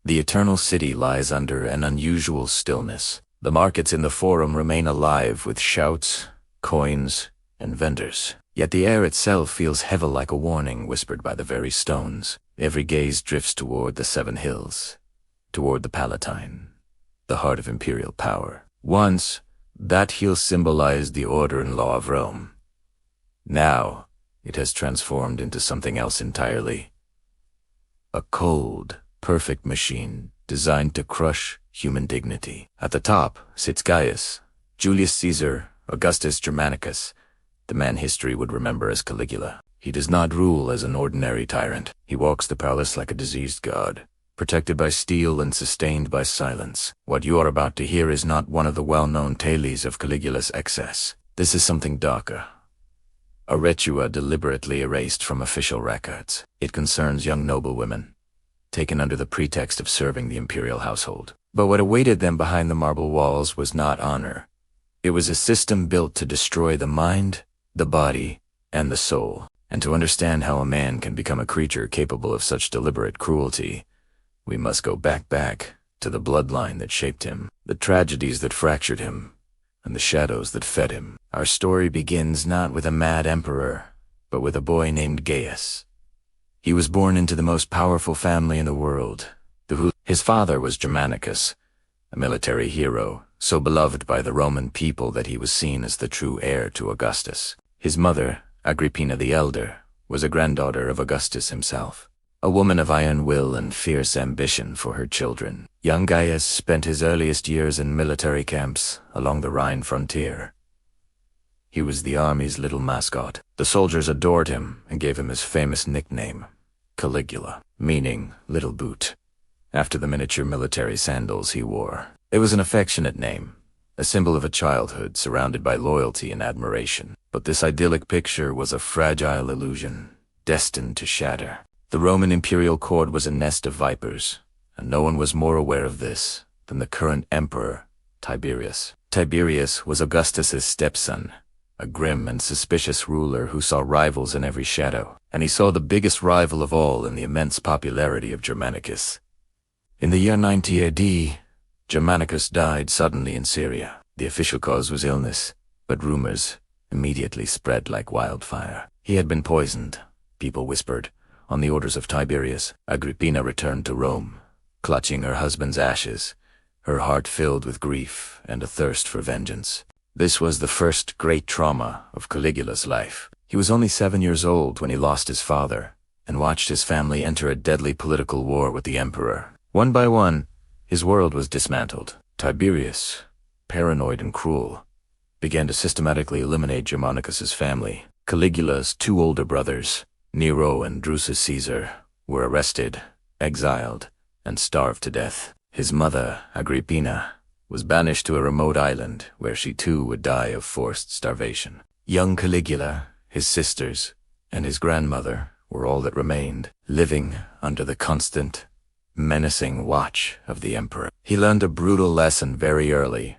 The eternal city lies under an unusual stillness. The markets in the Forum remain alive with shouts, coins, and vendors. Yet the air itself feels heavy like a warning whispered by the very stones. Every gaze drifts toward the Seven Hills, toward the Palatine, the heart of imperial power. Once, that hill symbolized the order and law of Rome. Now, it has transformed into something else entirely. A cold, perfect machine designed to crush human dignity. At the top sits Gaius, Julius Caesar, Augustus Germanicus, the man history would remember as Caligula. He does not rule as an ordinary tyrant. He walks the palace like a diseased god, protected by steel and sustained by silence. What you are about to hear is not one of the well-known tales of Caligula's excess. This is something darker. A retua deliberately erased from official records. It concerns young noblewomen, taken under the pretext of serving the imperial household. But what awaited them behind the marble walls was not honor. It was a system built to destroy the mind, the body, and the soul. And to understand how a man can become a creature capable of such deliberate cruelty, we must go back to the bloodline that shaped him, the tragedies that fractured him, and the shadows that fed him. Our story begins not with a mad emperor, but with a boy named Gaius. He was born into the most powerful family in the world. His father was Germanicus, a military hero, so beloved by the Roman people that he was seen as the true heir to Augustus. His mother, Agrippina the Elder, was a granddaughter of Augustus himself, a woman of iron will and fierce ambition for her children. Young Gaius spent his earliest years in military camps along the Rhine frontier. He was the army's little mascot. The soldiers adored him and gave him his famous nickname, Caligula, meaning little boot, after the miniature military sandals he wore. It was an affectionate name, a symbol of a childhood surrounded by loyalty and admiration. But this idyllic picture was a fragile illusion, destined to shatter. The Roman imperial court was a nest of vipers, and no one was more aware of this than the current emperor, Tiberius. Tiberius was Augustus's stepson, a grim and suspicious ruler who saw rivals in every shadow, and he saw the biggest rival of all in the immense popularity of Germanicus. In the year 90 AD, Germanicus died suddenly in Syria. The official cause was illness, but rumors immediately spread like wildfire. He had been poisoned, people whispered, on the orders of Tiberius. Agrippina returned to Rome, clutching her husband's ashes, her heart filled with grief and a thirst for vengeance. This was the first great trauma of Caligula's life. He was only 7 years old when he lost his father and watched his family enter a deadly political war with the emperor. One by one, his world was dismantled. Tiberius, paranoid and cruel, began to systematically eliminate Germanicus's family. Caligula's 2 older brothers, Nero and Drusus Caesar, were arrested, exiled, and starved to death. His mother, Agrippina, was banished to a remote island where she too would die of forced starvation. Young Caligula, his sisters, and his grandmother were all that remained, living under the constant, menacing watch of the emperor. He learned a brutal lesson very early.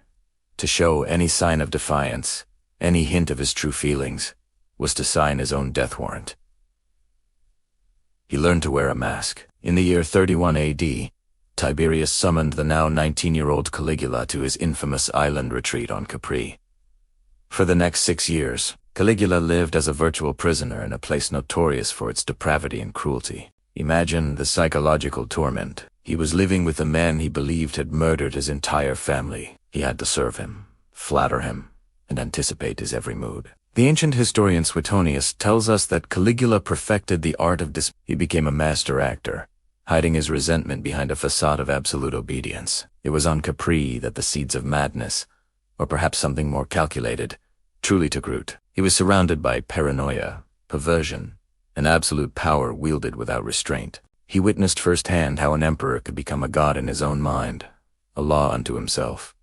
To show any sign of defiance, any hint of his true feelings, was to sign his own death warrant. He learned to wear a mask. In the year 31 AD, Tiberius summoned the now 19-year-old Caligula to his infamous island retreat on Capri. For the next 6 years, Caligula lived as a virtual prisoner in a place notorious for its depravity and cruelty. Imagine the psychological torment. He was living with a man he believed had murdered his entire family. He had to serve him, flatter him, and anticipate his every mood. The ancient historian Suetonius tells us that Caligula perfected the art of He became a master actor, hiding his resentment behind a facade of absolute obedience. It was on Capri that the seeds of madness, or perhaps something more calculated, truly took root. He was surrounded by paranoia, perversion, and absolute power wielded without restraint. He witnessed firsthand how an emperor could become a god in his own mind, a law unto himself.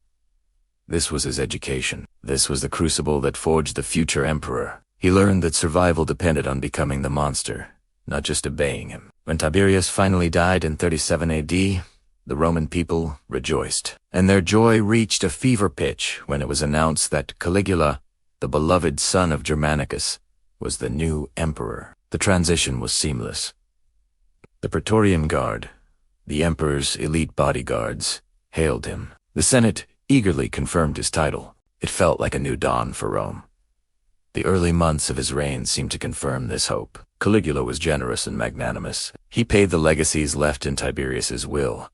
This was his education. This was the crucible that forged the future emperor. He learned that survival depended on becoming the monster, not just obeying him. When Tiberius finally died in 37 AD, the Roman people rejoiced, and their joy reached a fever pitch when it was announced that Caligula, the beloved son of Germanicus, was the new emperor. The transition was seamless. The Praetorian Guard, The emperor's elite bodyguards hailed him. The Senate eagerly confirmed his title. It felt like a new dawn for Rome. The early months of his reign seemed to confirm this hope. Caligula was generous and magnanimous. He paid the legacies left in Tiberius's will,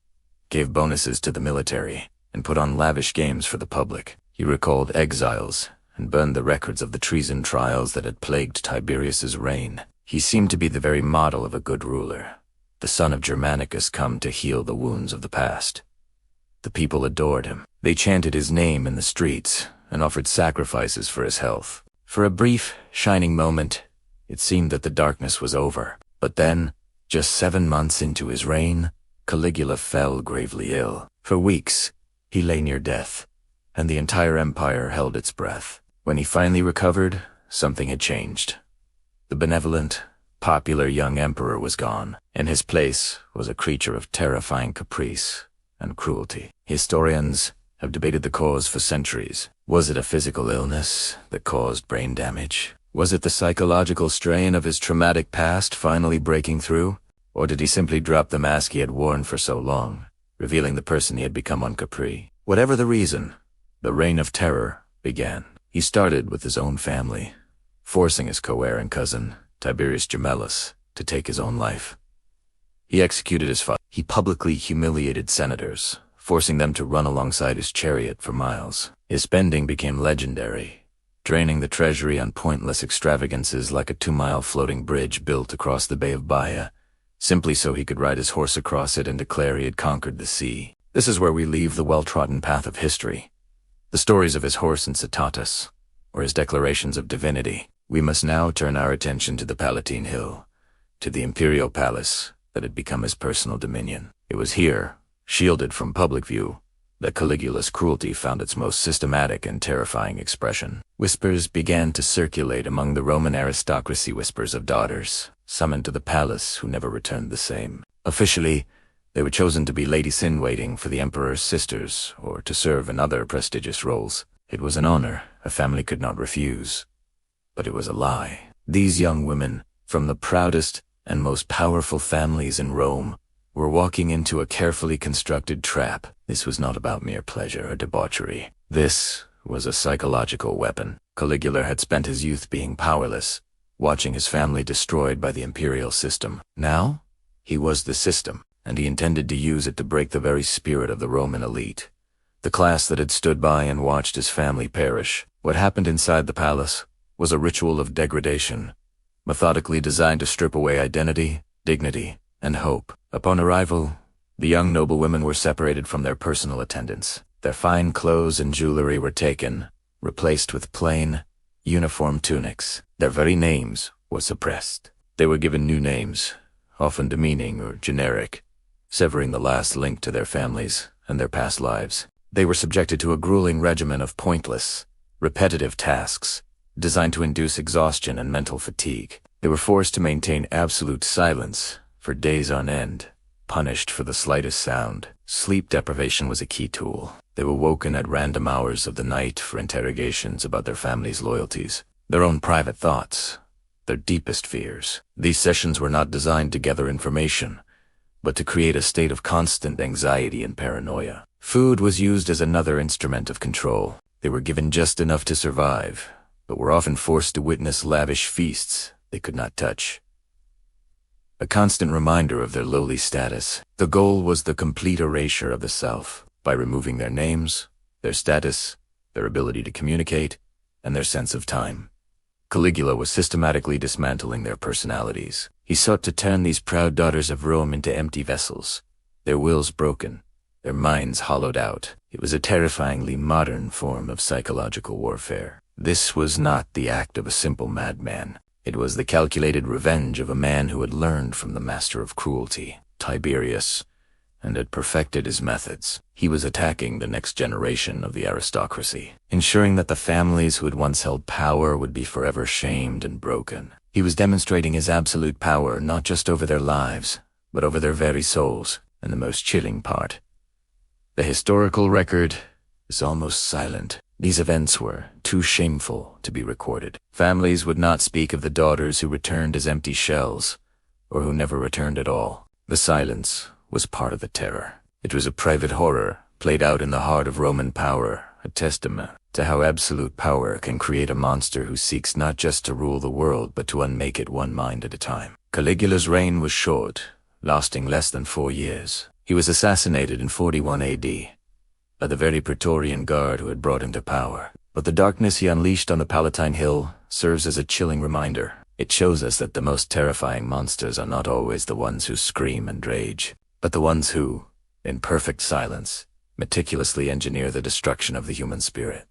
gave bonuses to the military, and put on lavish games for the public. He recalled exiles and burned the records of the treason trials that had plagued Tiberius's reign. He seemed to be the very model of a good ruler, the son of Germanicus come to heal the wounds of the past. The people adored him. They chanted his name in the streets and offered sacrifices for his health. For a brief, shining moment, it seemed that the darkness was over. But then, just 7 months into his reign, Caligula fell gravely ill. For weeks, he lay near death, and the entire empire held its breath. When he finally recovered, something had changed. The benevolent, popular young emperor was gone. In his place was a creature of terrifying caprice and cruelty. Historians have debated the cause for centuries. Was it a physical illness that caused brain damage? Was it the psychological strain of his traumatic past finally breaking through? Or did he simply drop the mask he had worn for so long, revealing the person he had become on Capri? Whatever the reason, the reign of terror began. He started with his own family, forcing his co-heir and cousin, Tiberius Gemellus, to take his own life. He executed his father. He publicly humiliated senators, forcing them to run alongside his chariot for miles. His spending became legendary, draining the treasury on pointless extravagances like a 2-mile floating bridge built across the Bay of Baia, simply so he could ride his horse across it and declare he had conquered the sea. This is where we leave the well-trodden path of history, the stories of his horse and citatus, or his declarations of divinity. We must now turn our attention to the Palatine Hill, to the imperial palace that had become his personal dominion. It was here, shielded from public view, that Caligula's cruelty found its most systematic and terrifying expression. Whispers began to circulate among the Roman aristocracy, whispers of daughters summoned to the palace who never returned the same. Officially, they were chosen to be ladies-in-waiting for the emperor's sisters or to serve in other prestigious roles. It was an honor a family could not refuse. But it was a lie. These young women, from the proudest and most powerful families in Rome, were walking into a carefully constructed trap. This was not about mere pleasure or debauchery. This was a psychological weapon. Caligula had spent his youth being powerless, watching his family destroyed by the imperial system. Now, he was the system, and he intended to use it to break the very spirit of the Roman elite, the class that had stood by and watched his family perish. What happened inside the palace was a ritual of degradation, methodically designed to strip away identity, dignity, and hope. Upon arrival, the young noblewomen were separated from their personal attendants. Their fine clothes and jewelry were taken, replaced with plain, uniform tunics. Their very names were suppressed. They were given new names, often demeaning or generic, severing the last link to their families and their past lives. They were subjected to a grueling regimen of pointless, repetitive tasks, designed to induce exhaustion and mental fatigue. They were forced to maintain absolute silence for days on end, punished for the slightest sound. Sleep deprivation was a key tool. They were woken at random hours of the night for interrogations about their family's loyalties, their own private thoughts, their deepest fears. These sessions were not designed to gather information, but to create a state of constant anxiety and paranoia. Food was used as another instrument of control. They were given just enough to survive, but were often forced to witness lavish feasts they could not touch. A constant reminder of their lowly status. The goal was the complete erasure of the self, by removing their names, their status, their ability to communicate, and their sense of time. Caligula was systematically dismantling their personalities. He sought to turn these proud daughters of Rome into empty vessels, their wills broken, their minds hollowed out. It was a terrifyingly modern form of psychological warfare. This was not the act of a simple madman. It was the calculated revenge of a man who had learned from the master of cruelty, Tiberius, and had perfected his methods. He was attacking the next generation of the aristocracy, ensuring that the families who had once held power would be forever shamed and broken. He was demonstrating his absolute power not just over their lives, but over their very souls. And the most chilling part, the historical record is almost silent. These events were too shameful to be recorded. Families would not speak of the daughters who returned as empty shells, or who never returned at all. The silence was part of the terror. It was a private horror, played out in the heart of Roman power, a testament to how absolute power can create a monster who seeks not just to rule the world but to unmake it one mind at a time. Caligula's reign was short, lasting less than 4 years. He was assassinated in 41 AD by the very Praetorian Guard who had brought him to power. But the darkness he unleashed on the Palatine Hill serves as a chilling reminder. It shows us that the most terrifying monsters are not always the ones who scream and rage, but the ones who, in perfect silence, meticulously engineer the destruction of the human spirit.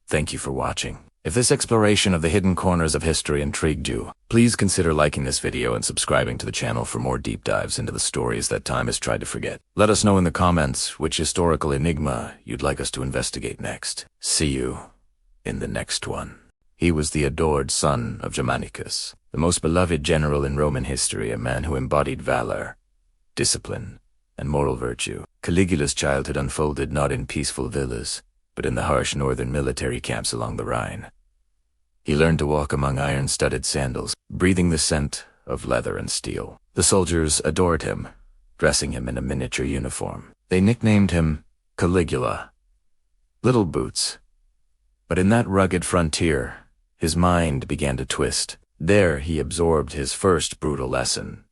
Thank you for watching. If this exploration of the hidden corners of history intrigued you, please consider liking this video and subscribing to the channel for more deep dives into the stories that time has tried to forget. Let us know in the comments which historical enigma you'd like us to investigate next. See you in the next one. He was the adored son of Germanicus, the most beloved general in Roman history, a man who embodied valor, discipline, and moral virtue. Caligula's childhood unfolded not in peaceful villas, but in the harsh northern military camps along the Rhine. He learned to walk among iron-studded sandals, breathing the scent of leather and steel. The soldiers adored him, dressing him in a miniature uniform. They nicknamed him Caligula, Little Boots. But in that rugged frontier, his mind began to twist. There he absorbed his first brutal lesson.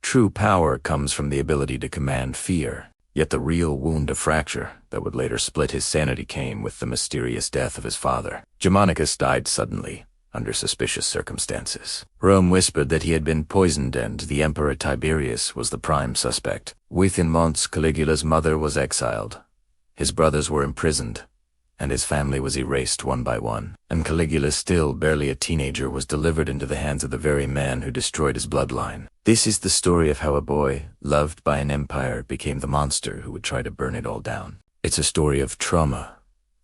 True power comes from the ability to command fear. Yet the real wound of fracture that would later split his sanity came with the mysterious death of his father. Germanicus died suddenly, under suspicious circumstances. Rome whispered that he had been poisoned, and the Emperor Tiberius was the prime suspect. Within months, Caligula's mother was exiled. His brothers were imprisoned, and his family was erased one by one. And Caligula, still barely a teenager, was delivered into the hands of the very man who destroyed his bloodline. This is the story of how a boy, loved by an empire, became the monster who would try to burn it all down. It's a story of trauma,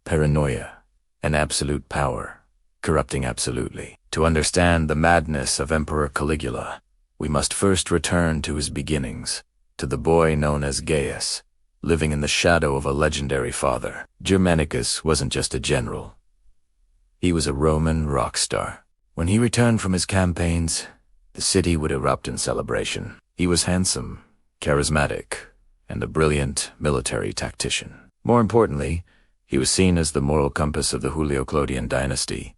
paranoia, and absolute power, corrupting absolutely. To understand the madness of Emperor Caligula, we must first return to his beginnings, to the boy known as Gaius, living in the shadow of a legendary father. Germanicus wasn't just a general. He was a Roman rock star. When he returned from his campaigns, the city would erupt in celebration. He was handsome, charismatic, and a brilliant military tactician. More importantly, he was seen as the moral compass of the Julio-Claudian dynasty,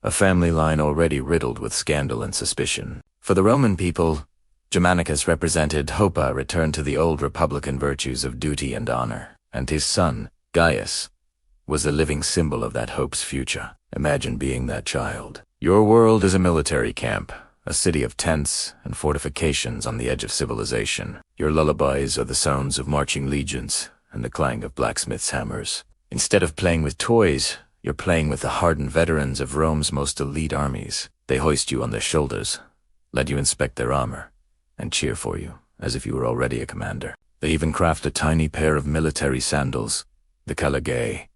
a family line already riddled with scandal and suspicion. For the Roman people, Germanicus represented hope, a return to the old republican virtues of duty and honor, and his son, Gaius, was the living symbol of that hope's future. Imagine being that child. Your world is a military camp, a city of tents and fortifications on the edge of civilization. Your lullabies are the sounds of marching legions and the clang of blacksmiths' hammers. Instead of playing with toys, you're playing with the hardened veterans of Rome's most elite armies. They hoist you on their shoulders, let you inspect their armor, and cheer for you, as if you were already a commander. They even craft a tiny pair of military sandals, the Caligae,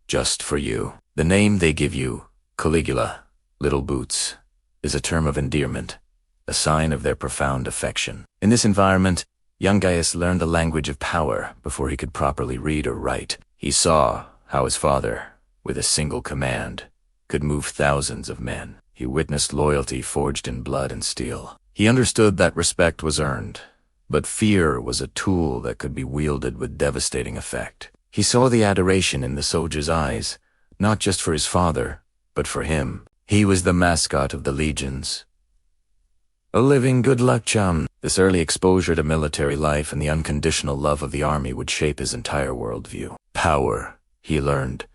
just for you. The name they give you, Caligula, Little Boots, is a term of endearment, a sign of their profound affection. In this environment, young Gaius learned the language of power before he could properly read or write. He saw how his father, with a single command, could move thousands of men. He witnessed loyalty forged in blood and steel. He understood that respect was earned, but fear was a tool that could be wielded with devastating effect. He saw the adoration in the soldier's eyes, not just for his father, but for him. He was the mascot of the legions, a living good luck charm. This early exposure to military life and the unconditional love of the army would shape his entire worldview. Power, he learned,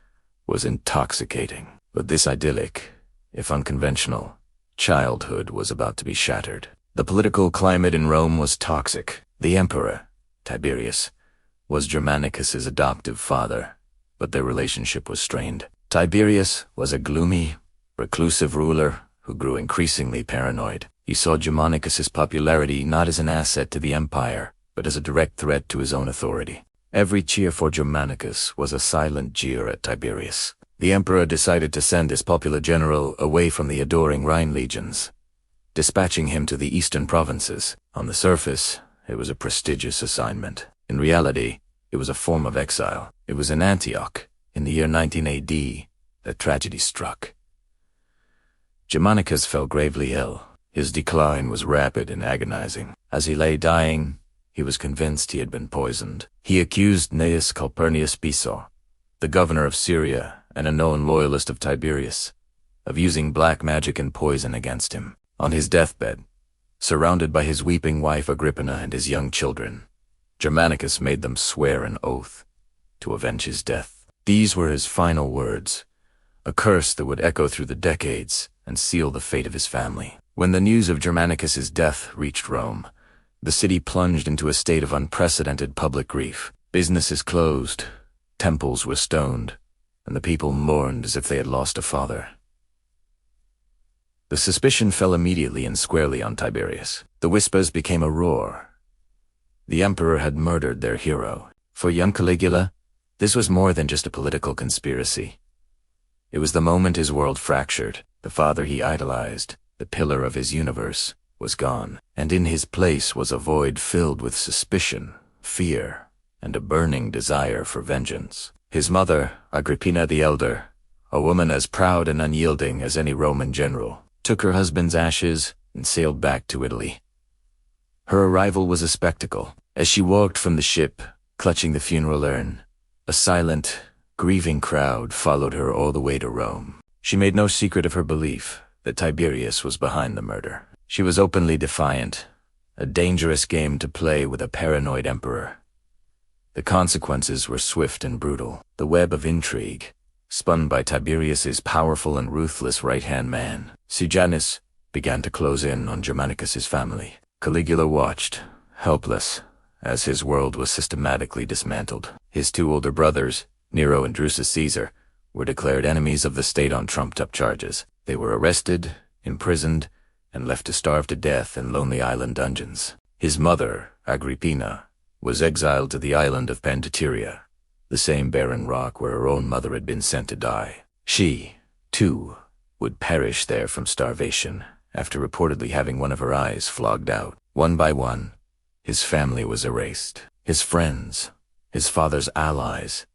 was intoxicating. But this idyllic, if unconventional, childhood was about to be shattered. The political climate in Rome was toxic. The emperor, Tiberius, was Germanicus's adoptive father, but their relationship was strained. Tiberius was a gloomy, reclusive ruler who grew increasingly paranoid. He saw Germanicus's popularity not as an asset to the empire, but as a direct threat to his own authority. Every cheer for Germanicus was a silent jeer at Tiberius. The emperor decided to send his popular general away from the adoring Rhine legions, dispatching him to the eastern provinces. On the surface, it was a prestigious assignment. In reality, it was a form of exile. It was in Antioch, in the year 19 AD, that tragedy struck. Germanicus fell gravely ill. His decline was rapid and agonizing. As he lay dying, he was convinced he had been poisoned. He accused Gnaeus Calpurnius Piso, the governor of Syria and a known loyalist of Tiberius, of using black magic and poison against him. On his deathbed, surrounded by his weeping wife Agrippina and his young children, Germanicus made them swear an oath to avenge his death. These were his final words, a curse that would echo through the decades and seal the fate of his family. When the news of Germanicus's death reached Rome, the city plunged into a state of unprecedented public grief. Businesses closed, temples were stoned, and the people mourned as if they had lost a father. The suspicion fell immediately and squarely on Tiberius. The whispers became a roar. The emperor had murdered their hero. For young Caligula, this was more than just a political conspiracy. It was the moment his world fractured. The father he idolized, the pillar of his universe, was gone, and in his place was a void filled with suspicion, fear, and a burning desire for vengeance. His mother, Agrippina the Elder, a woman as proud and unyielding as any Roman general, took her husband's ashes and sailed back to Italy. Her arrival was a spectacle. As she walked from the ship, clutching the funeral urn, a silent, grieving crowd followed her all the way to Rome. She made no secret of her belief that Tiberius was behind the murder. She was openly defiant, a dangerous game to play with a paranoid emperor. The consequences were swift and brutal. The web of intrigue, spun by Tiberius's powerful and ruthless right-hand man, Sejanus, began to close in on Germanicus's family. Caligula watched, helpless, as his world was systematically dismantled. His two older brothers, Nero and Drusus Caesar, were declared enemies of the state on trumped-up charges. They were arrested, imprisoned, and left to starve to death in lonely island dungeons. His mother, Agrippina, was exiled to the island of Pandateria, the same barren rock where her own mother had been sent to die. She, too, would perish there from starvation, after reportedly having one of her eyes flogged out. One by one, his family was erased. His friends, his father's allies,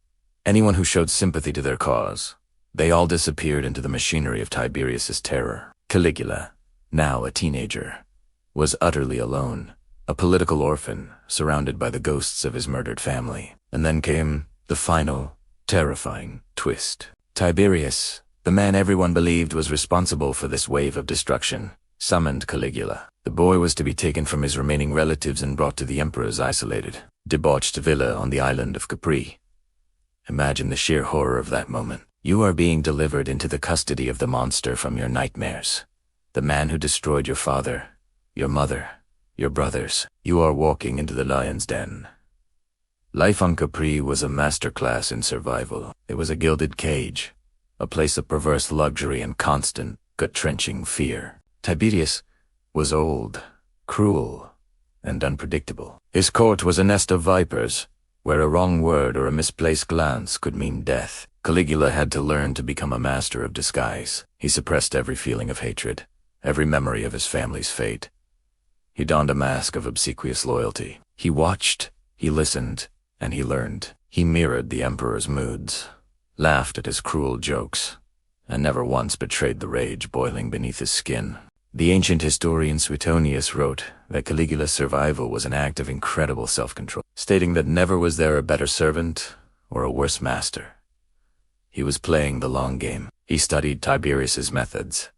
anyone who showed sympathy to their cause, they all disappeared into the machinery of Tiberius's terror. Caligula, now a teenager, was utterly alone, a political orphan surrounded by the ghosts of his murdered family. And then came the final, terrifying twist. Tiberius, the man everyone believed was responsible for this wave of destruction, summoned Caligula. The boy was to be taken from his remaining relatives and brought to the emperor's isolated, debauched villa on the island of Capri. Imagine the sheer horror of that moment. You are being delivered into the custody of the monster from your nightmares, the man who destroyed your father, your mother, your brothers. You are walking into the lion's den. Life on Capri was a masterclass in survival. It was a gilded cage, a place of perverse luxury and constant, gut-wrenching fear. Tiberius was old, cruel, and unpredictable. His court was a nest of vipers, where a wrong word or a misplaced glance could mean death. Caligula had to learn to become a master of disguise. He suppressed every feeling of hatred, every memory of his family's fate. He donned a mask of obsequious loyalty. He watched, he listened, and he learned. He mirrored the emperor's moods, laughed at his cruel jokes, and never once betrayed the rage boiling beneath his skin. The ancient historian Suetonius wrote that Caligula's survival was an act of incredible self-control, stating that never was there a better servant or a worse master. He was playing the long game. He studied Tiberius's methods,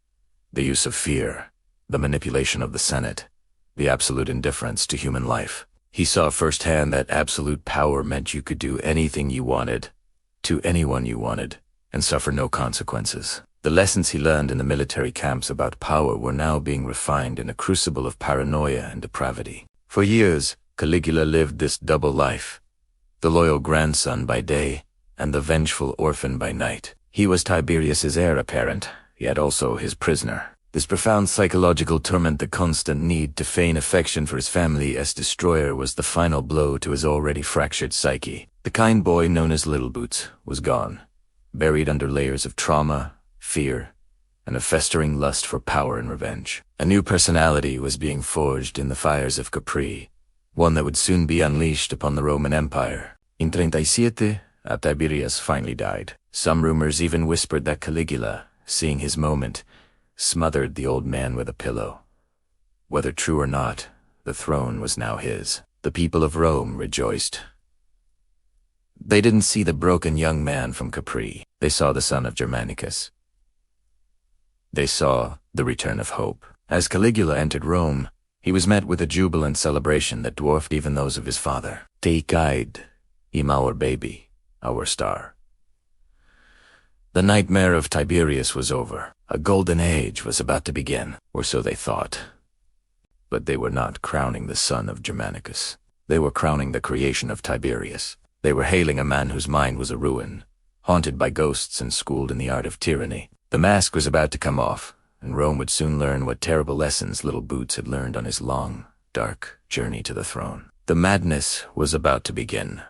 the use of fear, the manipulation of the Senate, the absolute indifference to human life. He saw firsthand that absolute power meant you could do anything you wanted, to anyone you wanted, and suffer no consequences. The lessons he learned in the military camps about power were now being refined in a crucible of paranoia and depravity. For years, Caligula lived this double life, the loyal grandson by day and the vengeful orphan by night. He was Tiberius's heir apparent, yet also his prisoner. This profound psychological torment, the constant need to feign affection for his family as destroyer, was the final blow to his already fractured psyche. The kind boy known as Little Boots was gone, buried under layers of trauma, fear, and a festering lust for power and revenge. A new personality was being forged in the fires of Capri, one that would soon be unleashed upon the Roman Empire. In 37, Tiberius finally died. Some rumors even whispered that Caligula, seeing his moment, smothered the old man with a pillow. Whether true or not, the throne was now his. The people of Rome rejoiced. They didn't see the broken young man from Capri. They saw the son of Germanicus. They saw the return of hope. As Caligula entered Rome, he was met with a jubilant celebration that dwarfed even those of his father. Take guide, him our baby, our star. The nightmare of Tiberius was over. A golden age was about to begin, or so they thought. But they were not crowning the son of Germanicus. They were crowning the creation of Tiberius. They were hailing a man whose mind was a ruin, haunted by ghosts and schooled in the art of tyranny. The mask was about to come off, and Rome would soon learn what terrible lessons Little Boots had learned on his long, dark journey to the throne. The madness was about to begin.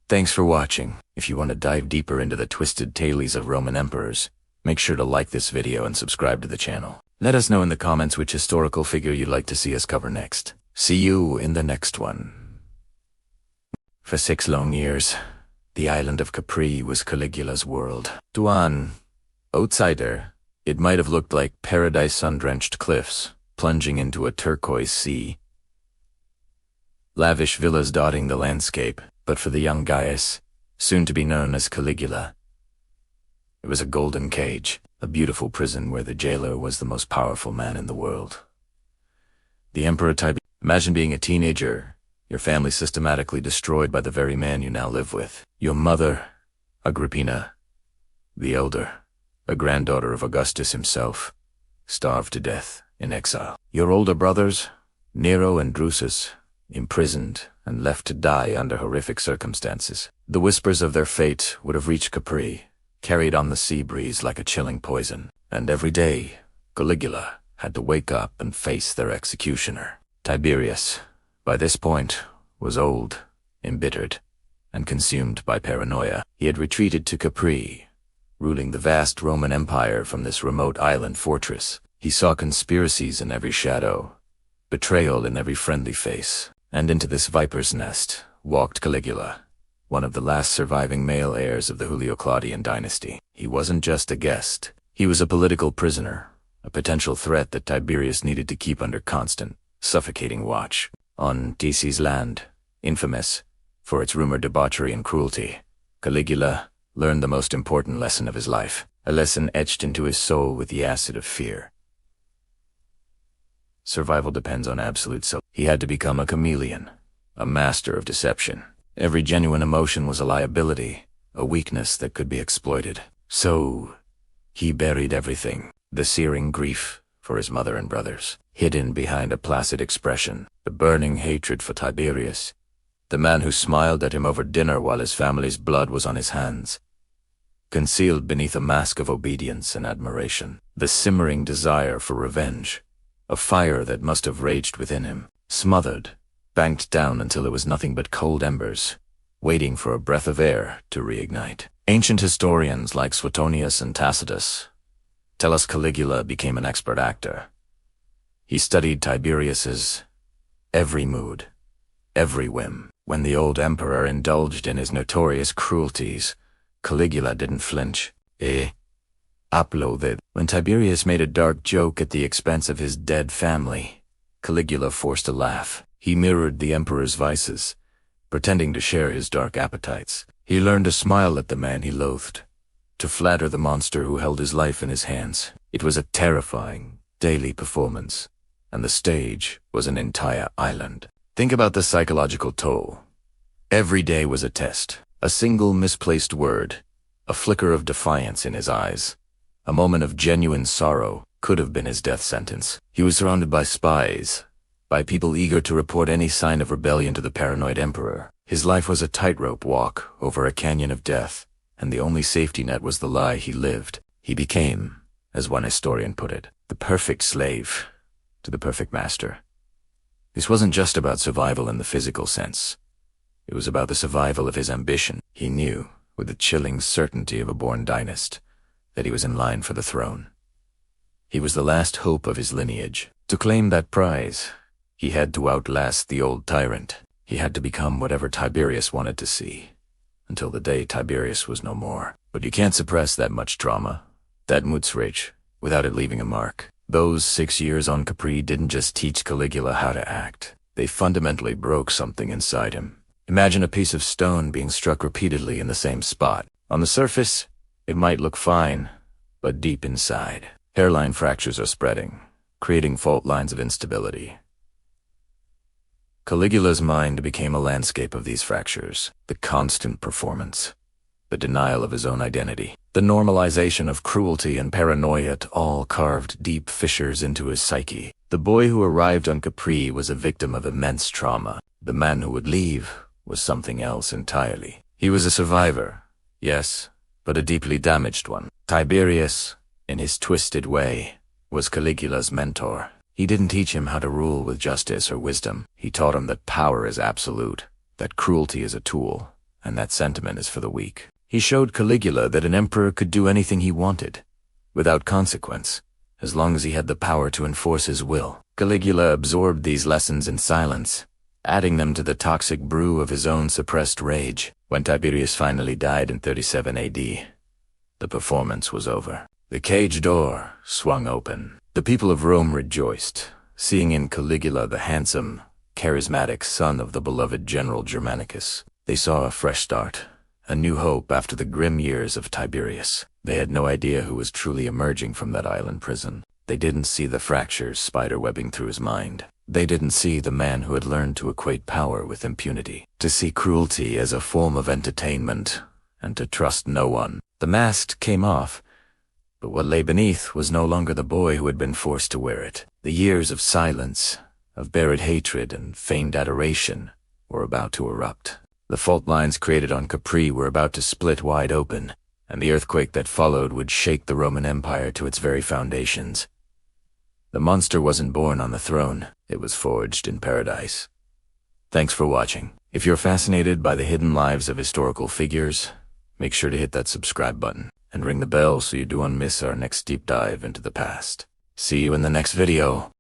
Thanks for watching. If you want to dive deeper into the twisted tales of Roman emperors, make sure to like this video and subscribe to the channel. Let us know in the comments which historical figure you'd like to see us cover next. See you in the next one. For 6 long years, the island of Capri was Caligula's world. To an outsider, it might have looked like paradise sun-drenched cliffs plunging into a turquoise sea. Lavish villas dotting the landscape, but for the young Gaius, soon to be known as Caligula, it was a golden cage, a beautiful prison where the jailer was the most powerful man in the world. The Emperor Tiberius. Imagine being a teenager, your family systematically destroyed by the very man you now live with. Your mother, Agrippina, the elder, a granddaughter of Augustus himself, starved to death in exile. Your older brothers, Nero and Drusus, imprisoned and left to die under horrific circumstances. The whispers of their fate would have reached Capri, carried on the sea breeze like a chilling poison. And every day, Caligula had to wake up and face their executioner. Tiberius, by this point, was old, embittered, and consumed by paranoia. He had retreated to Capri, ruling the vast Roman Empire from this remote island fortress. He saw conspiracies in every shadow, betrayal in every friendly face. And into this viper's nest walked Caligula, one of the last surviving male heirs of the Julio-Claudian dynasty. He wasn't just a guest. He was a political prisoner, a potential threat that Tiberius needed to keep under constant, suffocating watch. On DC's land, infamous for its rumored debauchery and cruelty, Caligula learned the most important lesson of his life, a lesson etched into his soul with the acid of fear. Survival depends on absolute self. He had to become a chameleon, a master of deception. Every genuine emotion was a liability, a weakness that could be exploited. So, he buried everything, the searing grief for his mother and brothers, hidden behind a placid expression, the burning hatred for Tiberius, the man who smiled at him over dinner while his family's blood was on his hands, concealed beneath a mask of obedience and admiration, the simmering desire for revenge, a fire that must have raged within him, smothered, banked down until it was nothing but cold embers, waiting for a breath of air to reignite. Ancient historians like Suetonius and Tacitus tell us Caligula became an expert actor. He studied Tiberius's every mood, every whim. When the old emperor indulged in his notorious cruelties, Caligula didn't flinch. Uploaded. When Tiberius made a dark joke at the expense of his dead family, Caligula forced a laugh. He mirrored the emperor's vices, pretending to share his dark appetites. He learned to smile at the man he loathed, to flatter the monster who held his life in his hands. It was a terrifying, daily performance, and the stage was an entire island. Think about the psychological toll. Every day was a test. A single misplaced word, a flicker of defiance in his eyes, a moment of genuine sorrow could have been his death sentence. He was surrounded by spies, by people eager to report any sign of rebellion to the paranoid emperor. His life was a tightrope walk over a canyon of death, and the only safety net was the lie he lived. He became, as one historian put it, the perfect slave to the perfect master. This wasn't just about survival in the physical sense. It was about the survival of his ambition. He knew, with the chilling certainty of a born dynast, that he was in line for the throne. He was the last hope of his lineage. To claim that prize, he had to outlast the old tyrant. He had to become whatever Tiberius wanted to see, until the day Tiberius was no more. But you can't suppress that much trauma, that Mutzreich, without it leaving a mark. Those 6 years on Capri didn't just teach Caligula how to act. They fundamentally broke something inside him. Imagine a piece of stone being struck repeatedly in the same spot. On the surface, it might look fine, but deep inside, hairline fractures are spreading, creating fault lines of instability. Caligula's mind became a landscape of these fractures, the constant performance, the denial of his own identity, the normalization of cruelty and paranoia all carved deep fissures into his psyche. The boy who arrived on Capri was a victim of immense trauma. The man who would leave was something else entirely. He was a survivor, yes, but a deeply damaged one. Tiberius, in his twisted way, was Caligula's mentor. He didn't teach him how to rule with justice or wisdom. He taught him that power is absolute, that cruelty is a tool, and that sentiment is for the weak. He showed Caligula that an emperor could do anything he wanted, without consequence, as long as he had the power to enforce his will. Caligula absorbed these lessons in silence, adding them to the toxic brew of his own suppressed rage. When Tiberius finally died in 37 AD, the performance was over. The cage door swung open. The people of Rome rejoiced, seeing in Caligula the handsome, charismatic son of the beloved General Germanicus. They saw a fresh start, a new hope after the grim years of Tiberius. They had no idea who was truly emerging from that island prison. They didn't see the fractures spiderwebbing through his mind. They didn't see the man who had learned to equate power with impunity, to see cruelty as a form of entertainment, and to trust no one. The mask came off, but what lay beneath was no longer the boy who had been forced to wear it. The years of silence, of buried hatred and feigned adoration were about to erupt. The fault lines created on Capri were about to split wide open, and the earthquake that followed would shake the Roman Empire to its very foundations. The monster wasn't born on the throne, it was forged in paradise. Thanks for watching. If you're fascinated by the hidden lives of historical figures, make sure to hit that subscribe button and ring the bell so you don't miss our next deep dive into the past. See you in the next video.